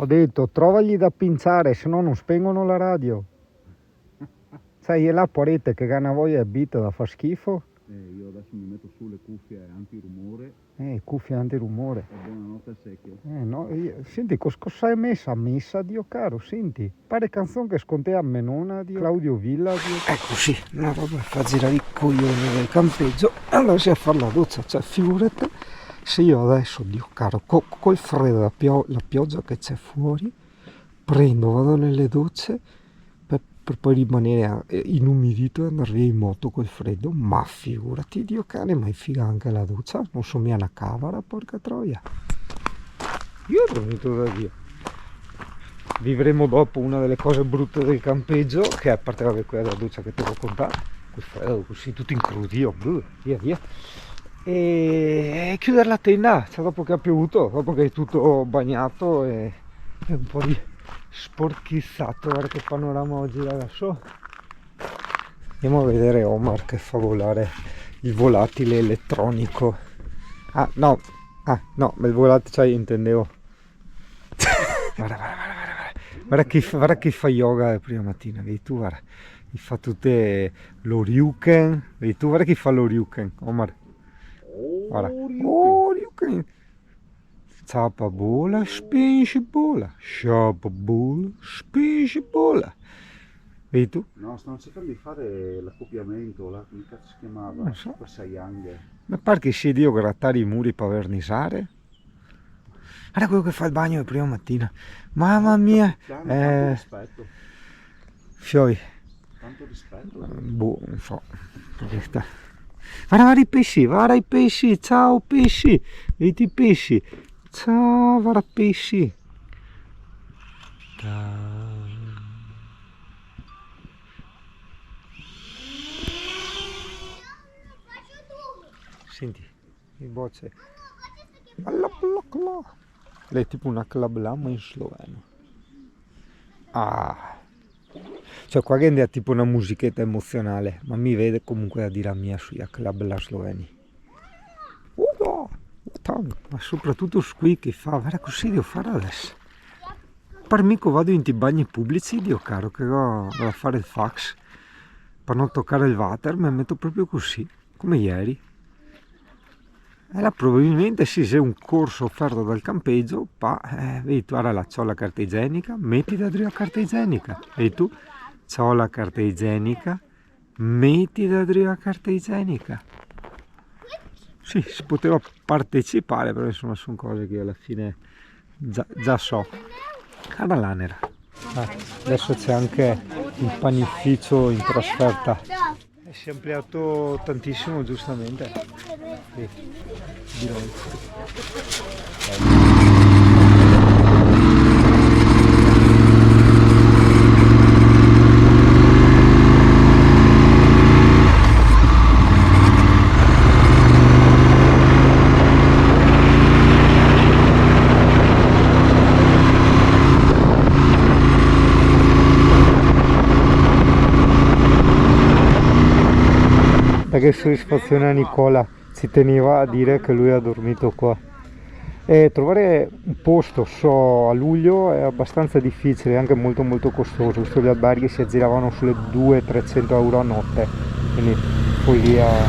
Ho detto, trovagli da pinzare, se no non spengono la radio. Sai, è la parete che gana voglia è bita da fa schifo. Io adesso mi metto su le cuffie antirumore. Cuffie antirumore. E buonanotte al secchio. No, senti, cosa hai messa a messa, Dio caro, senti. Pare canzone che scontea a Menona, Dio. Claudio Villa, Dio. Ecco sì, una roba che fa girare i coglioni del campeggio. Allora si a fare la doccia, cioè figurate. Se io adesso, Dio caro, col freddo, la pioggia che c'è fuori, vado nelle docce per poi rimanere inumidito e andare via in moto col freddo, ma figurati, Dio cane, ma è figa anche la doccia, non so mia una cavara, porca troia. Io ho dormito da Dio. Vivremo dopo una delle cose brutte del campeggio, che a parte vabbè quella della doccia che ti devo contare, col freddo così tutto incrudio, via. E chiudere la tenda, cioè dopo che ha piovuto, dopo che è tutto bagnato e un po' di sporchizzato. Guarda che panorama oggi ragazzo. Andiamo a vedere Omar che fa volare il volatile elettronico. No, il volatile, cioè intendevo. guarda chi fa yoga la prima mattina, vedi tu, guarda, chi fa tutte l'Oryuken, vedi tu, guarda chi fa l'Oryuken, Omar. Guarda, Oryuken. Ciapa bola, spingi bola. Sciapa bola, spingi bola. Vedi tu? No, stanno cercando di fare l'accoppiamento, come cazzo si chiamava? Non so. Per Sayang. Ma pare che sia Dio grattare i muri per verniciare. Guarda quello che fa il bagno la prima mattina. Mamma mia. Tanto rispetto. Fioi. Tanto rispetto. Non so. Guarda i pesci, ciao pesci. Vedi i pesci. Ciao, guarda pesci. Senti, i bocce. Lei è tipo una club in sloveno. Cioè qua che è tipo una musichetta emozionale, ma mi vede comunque a dire a mia sui club la sloveni. Ma soprattutto qui che fa, guarda così devo fare adesso. Per mica vado in bagni pubblici, Dio caro, che vado a fare il fax. Per non toccare il water mi metto proprio così, come ieri. E là probabilmente sì, se è un corso offerto dal campeggio, vedi tu, ora c'ho la carta igienica, metti da dentro la carta igienica. Vedi tu, c'ho la carta igienica, metti da dentro la carta igienica. Sì, si poteva partecipare, però insomma sono cose che alla fine già so. Alla lanera. Adesso c'è anche il panificio in trasferta. Si è ampliato tantissimo, giustamente. Sì, direi. Che soddisfazione a Nicola, ci teneva a dire che lui ha dormito qua. E trovare un posto a luglio è abbastanza difficile, anche molto costoso, visto che gli alberghi si aggiravano sulle 200-300 euro a notte, quindi follia.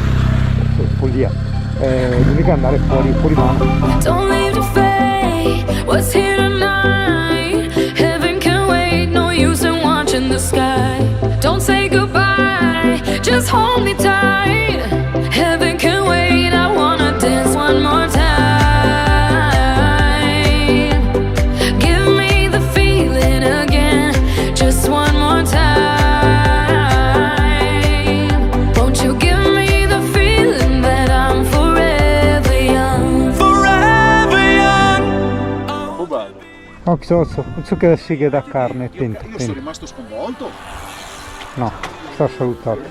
L'unica è andare fuori mano. Don't leave the fate, what's here tonight? Heaven can wait, no use in watching the sky. Don't say goodbye, just hold me tight. Heaven can wait, I wanna dance one more time. Give me the feeling again, just one more time. Won't you give me the feeling that I'm forever young? Forever young. Oh bello. Occhio che la sigla da carne, attento. Io sono rimasto sconvolto. No, sta salutato.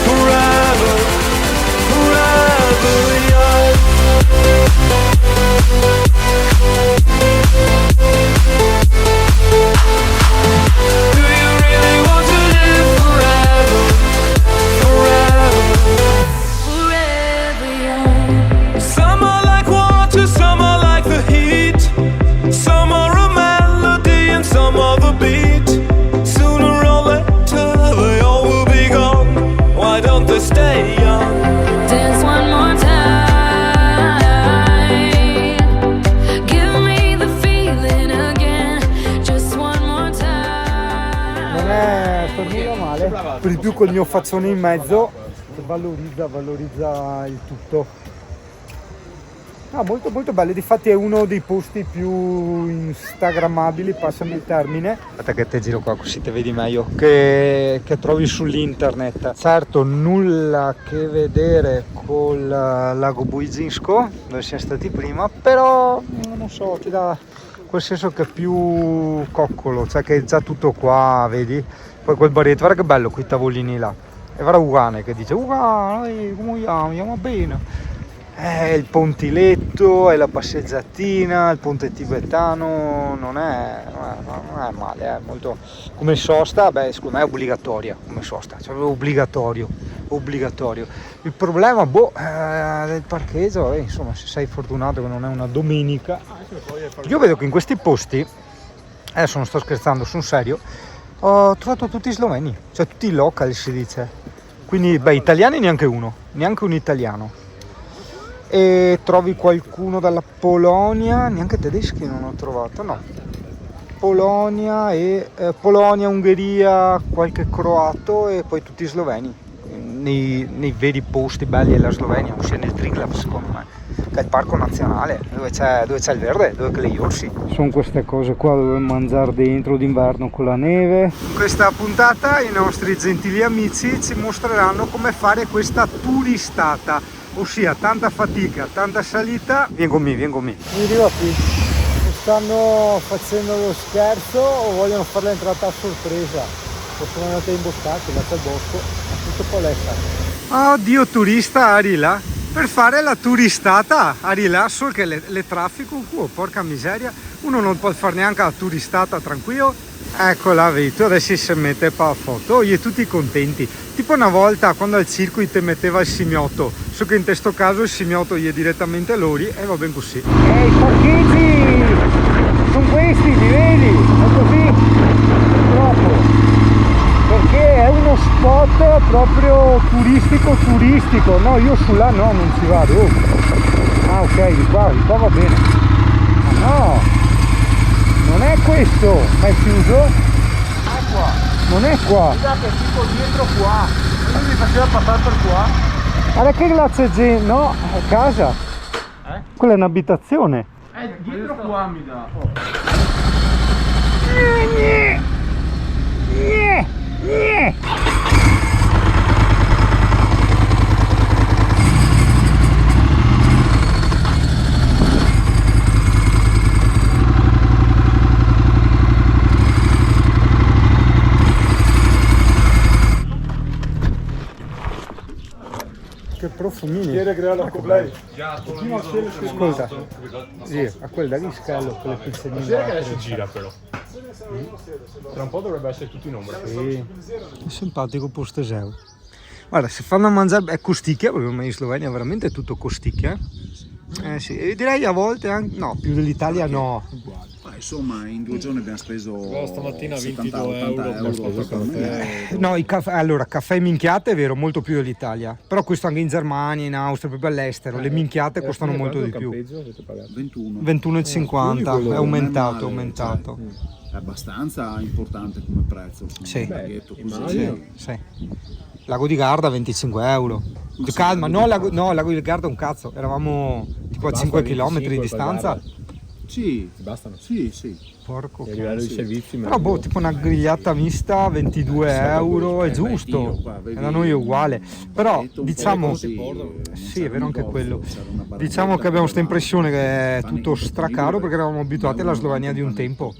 Forever, forever young. Do you really want to live forever, forever young? Some are like water, some are like the heat, some are per di più col mio faccione in mezzo, che valorizza il tutto. Molto molto bello, difatti è uno dei posti più instagrammabili, passami il termine. Aspetta che te giro qua così te vedi meglio, che trovi sull'internet. Certo nulla a che vedere col lago Buizinsko, dove siamo stati prima, però non so, ti dà quel senso che è più coccolo, cioè che è già tutto qua, vedi? Poi quel baretto, guarda che bello quei tavolini là. E guarda Ugane che dice, noi come andiamo bene. Il pontiletto e la passeggiatina, il ponte tibetano non è male, è molto come sosta, secondo me è obbligatoria come sosta, cioè obbligatorio. Il problema del parcheggio, insomma, se sei fortunato che non è una domenica, io vedo che in questi posti, adesso non sto scherzando, sono serio, ho trovato tutti sloveni, cioè tutti local si dice, quindi italiani neanche un italiano. E trovi qualcuno dalla Polonia, neanche tedeschi non ho trovato, no. Polonia, Ungheria, qualche croato e poi tutti sloveni. Nei veri posti belli della Slovenia, ossia nel Triglav secondo me, che è il parco nazionale, dove c'è il verde, dove che gli orsi. Sono queste cose qua dove mangiare dentro d'inverno con la neve. In questa puntata i nostri gentili amici ci mostreranno come fare questa turistata. Ossia tanta fatica, tanta salita. Vieni con me. Mi arriva qui. Stanno facendo lo scherzo o vogliono fare l'entrata a sorpresa? Possono andare imboscati, là c'è il bosco, è tutto palestra. Oddio, turista Ari là. Per fare la turistata Ari là, solo che le traffico, porca miseria. Uno non può fare neanche la turistata tranquillo. Eccola, vedi, tu adesso si mette per la foto, e tutti contenti. Tipo una volta quando al circo ti metteva il simiotto, so che in questo caso il simiotto gli è direttamente lori e va ben così. I parcheggi sono questi, li vedi? È così, purtroppo, perché è uno spot proprio turistico. No, io su là no, non ci vado. Ok, di qua va bene. No, non è questo, ma è chiuso. È qua. Non è qua. Guarda che è tipo dietro qua. Lui mi faceva passare per qua. Guarda che là c'è gente. No, è casa. Quella è un'abitazione. Dietro qua mi dà. Che profumini. Ascolta, sì, a quel da rischello con le pizzeline. Che si gira però. Tra un po' dovrebbe essere tutto in ombra. Sì. È simpatico posto eseo. Guarda, se fanno a mangiare è costicchia, perché in Slovenia veramente è tutto costicchia. Sì, e direi a volte anche, no, più dell'Italia no. Insomma, in 2 giorni abbiamo speso stamattina 22 euro. No, allora, caffè minchiate è vero, molto più dell'Italia. Però questo anche in Germania, in Austria, proprio all'estero. Le minchiate costano molto di più. 21,50, è aumentato. È abbastanza importante come prezzo. Sì. Così. Sì. Lago di Garda 25 euro. Calma, Lago di Garda un cazzo. Eravamo tipo a 5 km di distanza. Sì, bastano. Sì. Porco. A livello di servizi. Però tipo una grigliata mista 22 euro è giusto. E da noi è uguale. Però diciamo, sì, è vero anche quello. Diciamo che abbiamo questa impressione che è tutto stracaro perché eravamo abituati alla Slovenia di un tempo.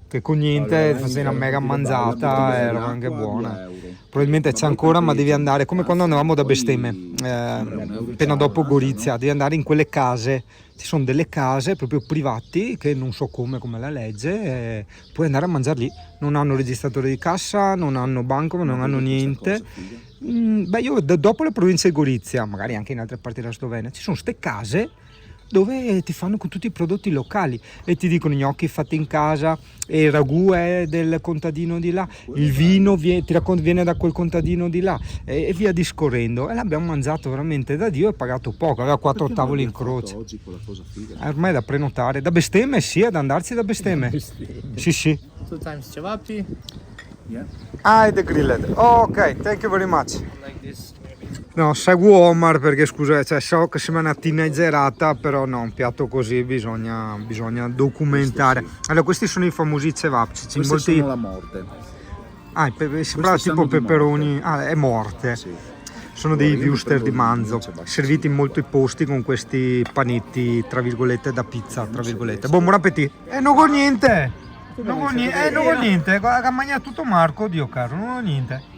Che con niente facevi una mega mangiata, era anche buona. Probabilmente c'è ancora, ma devi andare come quando andavamo da Bestemme, appena dopo Gorizia, devi andare in quelle case. Ci sono delle case proprio privati che non so come la legge, puoi andare a mangiare lì. Non hanno registratore di cassa, non hanno banco, non hanno niente. Io dopo le province di Gorizia, magari anche in altre parti della Slovenia, ci sono queste case dove ti fanno con tutti i prodotti locali e ti dicono gnocchi fatti in casa, e il ragù è del contadino di là, il vino viene da quel contadino di là e via discorrendo. E l'abbiamo mangiato veramente da Dio e pagato poco, aveva 4 tavoli in croce. Ormai è da prenotare, da Bestemme sì, è da andarci da Bestemme. Sì. 2 times cevapi. Yeah. Ah, è the grilled. Oh, ok, thank you very much. Like this. No, seguo Omar perché scusa, cioè, so che sembra una teenagerata, però no, un piatto così bisogna documentare. Questo sì. Allora, questi sono i famosi cevapcici. Queste Molti... sono la morte. Ah, sembrava Questi tipo sanno di peperoni. morte. Ah, è morte. Sì. Sono dei Allora, io wuster prendo di manzo, il cevapcici. serviti in molti posti con questi panetti, tra virgolette, da pizza, tra virgolette. Buon appetito. Non ho niente! Non ho niente, non ho niente. Guarda, ha mangiato tutto Marco, Dio caro, non ho niente.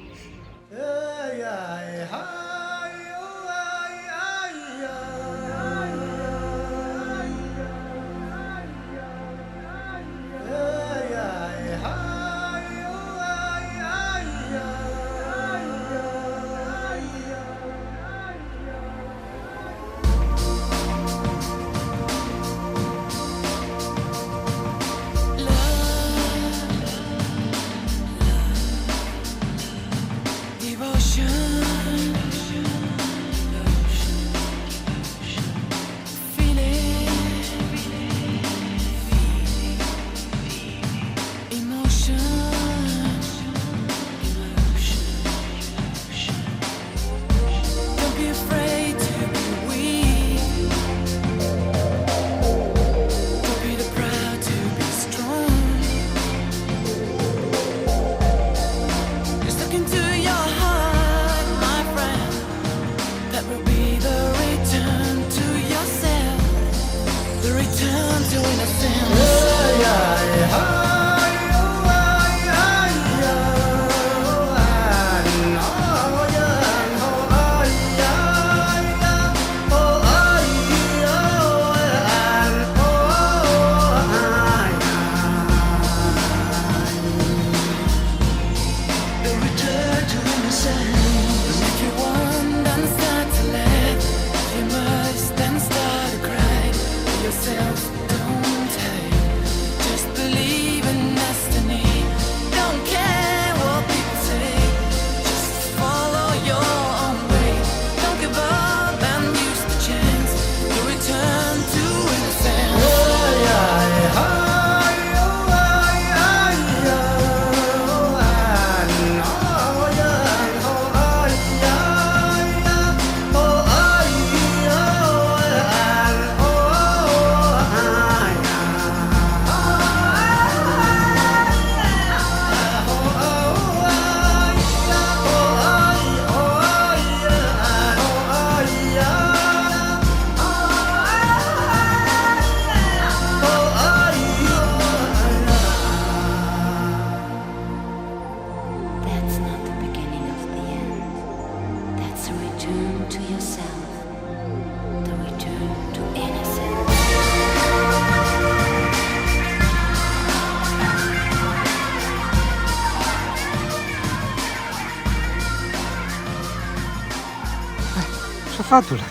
Cosa ha fatto là?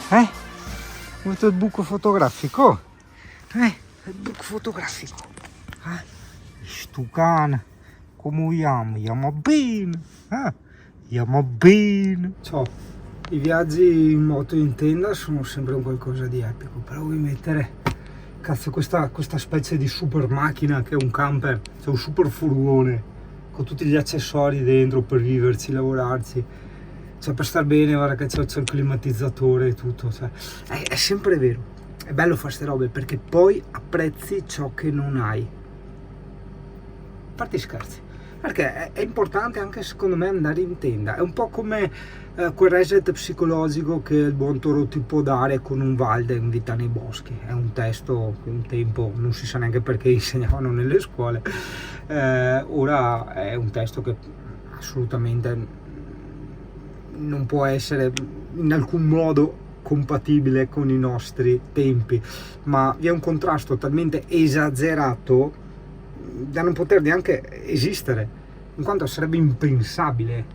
Hai avuto il buco fotografico? Il buco fotografico. Sto cane, come vogliamo? Andiamo bene. Andiamo bene. Ciao. I viaggi in moto in tenda sono sempre un qualcosa di epico, però vuoi mettere, cazzo, questa specie di super macchina che è un camper, cioè un super furgone con tutti gli accessori dentro per viverci, lavorarci, cioè per star bene, guarda che c'è il climatizzatore e tutto, cioè, è sempre vero, è bello fare ste robe perché poi apprezzi ciò che non hai, a parte scherzi, perché è importante anche secondo me andare in tenda, è un po' come quel reset psicologico che il buon Toro ti può dare con un Valde in Vita nei boschi. È un testo che un tempo non si sa neanche perché insegnavano nelle scuole, ora è un testo che assolutamente non può essere in alcun modo compatibile con i nostri tempi, ma vi è un contrasto talmente esagerato da non poter neanche esistere, in quanto sarebbe impensabile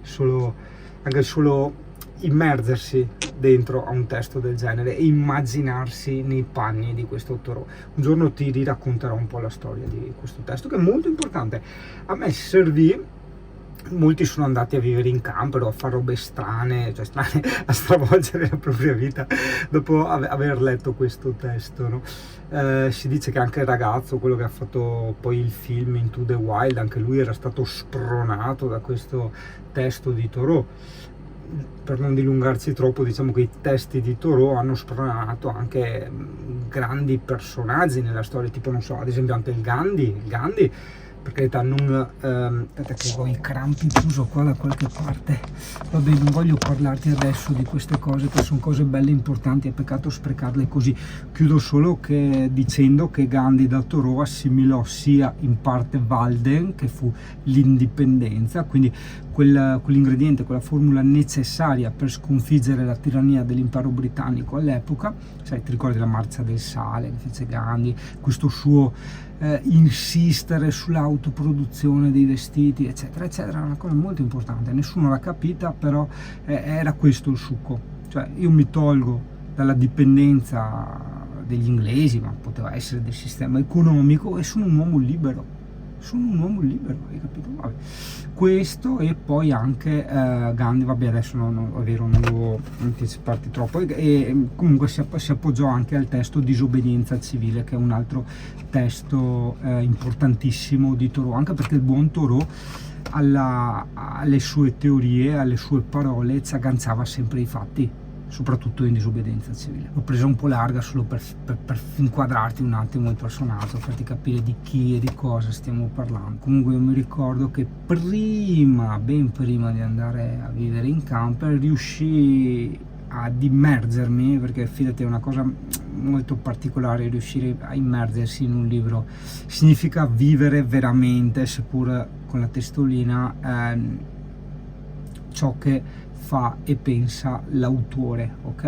anche solo immergersi dentro a un testo del genere e immaginarsi nei panni di questo Toro. Un giorno ti racconterò un po' la storia di questo testo che è molto importante. A me servì molti sono andati a vivere in camper o a fare robe strane, cioè strane, a stravolgere la propria vita dopo aver letto questo testo, no? Si dice che anche il ragazzo, quello che ha fatto poi il film Into the Wild, anche lui era stato spronato da questo testo di Thoreau. Per non dilungarci troppo, diciamo che i testi di Thoreau hanno spronato anche grandi personaggi nella storia, tipo, non so, ad esempio anche il Gandhi, per carità, non aspetta che ho i crampi chiuso qua da qualche parte, vabbè, non voglio parlarti adesso di queste cose che sono cose belle importanti, è peccato sprecarle così. Chiudo solo che dicendo che Gandhi da Thoreau assimilò sia in parte Walden, che fu l'indipendenza, quindi quell'ingrediente, quella formula necessaria per sconfiggere la tirannia dell'impero britannico all'epoca. Sai, ti ricordi la marcia del sale che fece Gandhi, questo suo insistere sull'autoproduzione dei vestiti, eccetera eccetera, è una cosa molto importante, nessuno l'ha capita, però era questo il succo. Cioè, io mi tolgo dalla dipendenza degli inglesi, ma poteva essere del sistema economico, e sono un uomo libero, hai capito? Vabbè. Questo, e poi anche Gandhi, vabbè, adesso non devo anticiparti troppo, e comunque si appoggiò anche al testo Disobbedienza civile, che è un altro testo importantissimo di Thoreau, anche perché il buon Thoreau alle sue teorie, alle sue parole ci agganciava sempre i fatti, soprattutto in Disobbedienza civile. L'ho presa un po' larga solo per inquadrarti un attimo il personaggio, farti capire di chi e di cosa stiamo parlando. Comunque io mi ricordo che ben prima di andare a vivere in camper, riuscii ad immergermi, perché fidati è una cosa molto particolare riuscire a immergersi in un libro, significa vivere veramente, seppur con la testolina, ciò che fa e pensa l'autore, ok?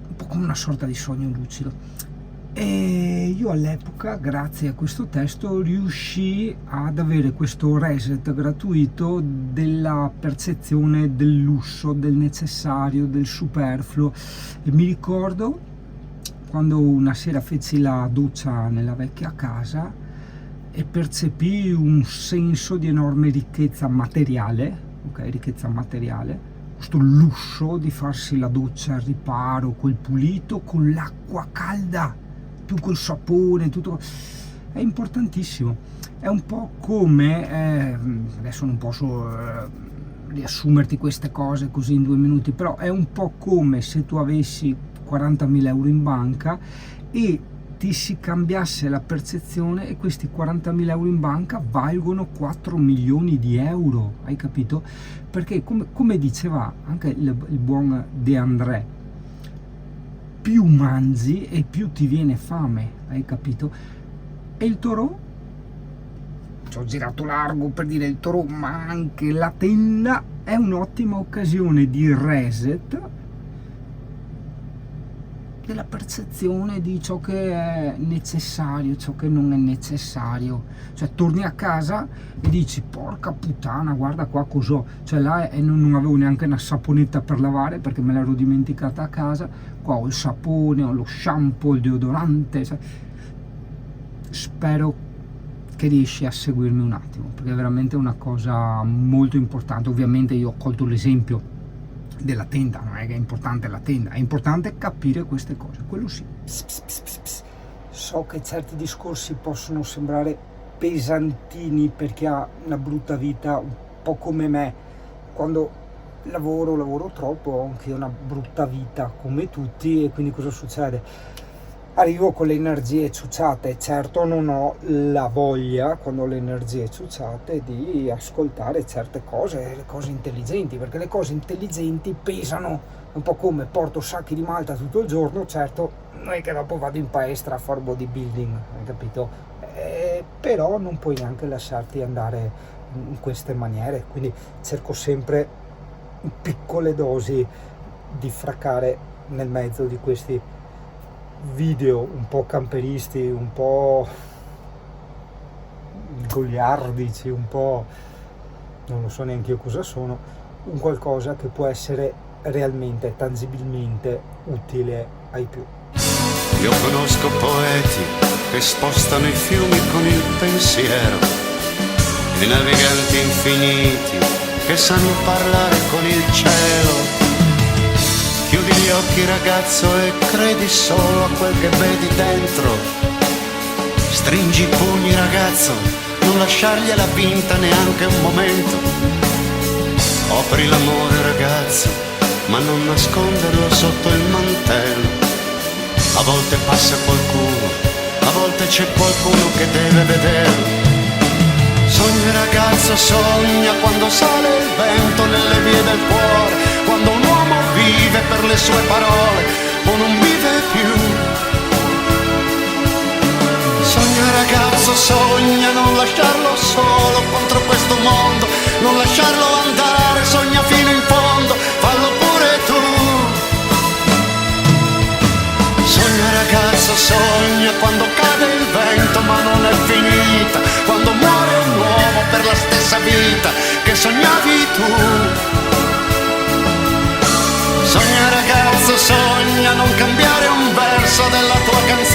Un po' come una sorta di sogno lucido. E io all'epoca, grazie a questo testo, riuscii ad avere questo reset gratuito della percezione del lusso, del necessario, del superfluo. E mi ricordo quando una sera feci la doccia nella vecchia casa e percepii un senso di enorme ricchezza materiale, ricchezza materiale, questo lusso di farsi la doccia al riparo, quel pulito, con l'acqua calda, più col sapone, tutto è importantissimo. È un po' come, adesso non posso riassumerti queste cose così in 2 minuti, però è un po' come se tu avessi 40.000 euro in banca e ti si cambiasse la percezione, e questi 40.000 euro in banca valgono 4 milioni di euro, hai capito? Perché come diceva anche il buon De André, più mangi e più ti viene fame, hai capito? E il Thoreau, ci ho girato largo per dire il Thoreau, ma anche la tenda è un'ottima occasione di reset della percezione di ciò che è necessario, ciò che non è necessario. Cioè, torni a casa e dici: porca puttana, guarda qua cos'ho, cioè là non avevo neanche una saponetta per lavare perché me l'ero dimenticata a casa, qua ho il sapone, ho lo shampoo, il deodorante, cioè, spero che riesci a seguirmi un attimo, perché è veramente una cosa molto importante. Ovviamente io ho colto l'esempio della tenda, non è che è importante la tenda, è importante capire queste cose, quello sì. So che certi discorsi possono sembrare pesantini per chi ha una brutta vita, un po' come me. Quando lavoro troppo, ho anche una brutta vita come tutti, e quindi cosa succede? Arrivo con le energie ciucciate. Certo, non ho la voglia, quando ho le energie ciucciate, di ascoltare certe cose, le cose intelligenti, perché le cose intelligenti pesano, un po' come porto sacchi di malta tutto il giorno. Certo, non è che dopo vado in palestra a fare bodybuilding, hai capito? Però non puoi neanche lasciarti andare in queste maniere, quindi cerco sempre piccole dosi di fracare nel mezzo di questi video un po' camperisti, un po' goliardici, un po' non lo so neanche io cosa sono, un qualcosa che può essere realmente, tangibilmente utile ai più. Io conosco poeti che spostano i fiumi con il pensiero di naviganti infiniti che sanno parlare con il cielo. Chiudi gli occhi ragazzo e credi solo a quel che vedi dentro. Stringi i pugni ragazzo, non lasciargliela vinta neanche un momento. Offri l'amore ragazzo, ma non nasconderlo sotto il mantello. A volte passa qualcuno, a volte c'è qualcuno che deve vederlo. Sogna ragazzo, sogna quando sale il vento nelle vie del cuore, quando un uomo vive per le sue parole o non vive più. Sogna ragazzo, sogna non lasciarlo solo contro questo mondo, non lasciarlo andare, sogna fino in fondo, fallo pure tu. Sogna ragazzo, sogna quando cade il vento ma non è finita, quando muore un uomo per la stessa vita che sognavi tu. Sogna ragazzo, sogna non cambiare un verso della tua canzone,